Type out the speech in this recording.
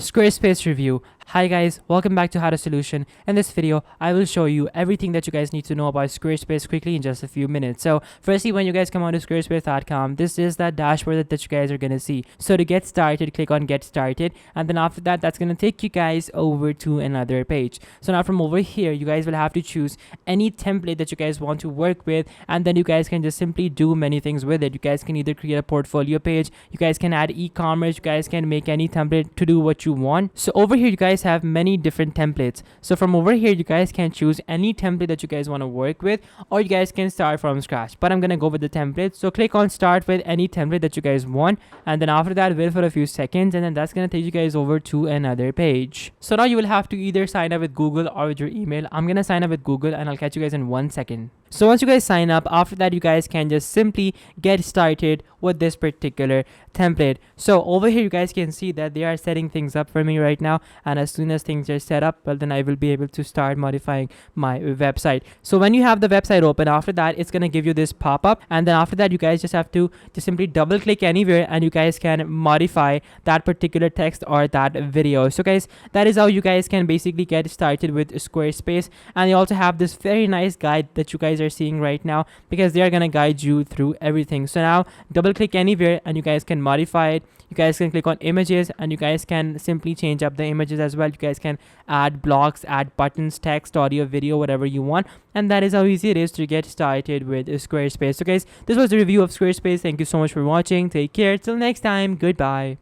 Squarespace review. Hi guys, welcome back to How to Solution. In this video, I will show you everything that you guys need to know about Squarespace quickly in just a few minutes. So firstly, when you guys come on to squarespace.com, this is that dashboard that you guys are going to see. So to get started, click on get started, and then after that, that's going to take you guys over to another page. So now from over here, you guys will have to choose any template that you guys want to work with, and then you guys can just simply do many things with it. You guys can either create a portfolio page, you guys can add e-commerce, you guys can make any template to do what you want. So over here, you guys have many different templates. So from over here, you guys can choose any template that you guys want to work with, or you guys can start from scratch, but I'm gonna go with the template. So click on start with any template that you guys want, and then after that, wait for a few seconds, and then that's gonna take you guys over to another page. So now you will have to either sign up with Google or with your email. I'm gonna sign up with Google, and I'll catch you guys in 1 second. So once you guys sign up, after that, you guys can just simply get started with this particular template. So over here, you guys can see that they are setting things up for me right now, and as soon as things are set up, well, then I will be able to start modifying my website. So when you have the website open, after that, it's gonna give you this pop-up, and then after that, you guys just have to just simply double click anywhere, and you guys can modify that particular text or that video. So guys, that is how you guys can basically get started with Squarespace. And they also have this very nice guide that you guys are seeing right now, because they are gonna guide you through everything. So now double click anywhere and you guys can modify it. You guys can click on images, and you guys can simply change up the images as well. You guys can add blocks, add buttons, text, audio, video, whatever you want. And that is how easy it is to get started with Squarespace. So guys, this was the review of Squarespace. Thank you so much for watching. Take care. Till next time. Goodbye.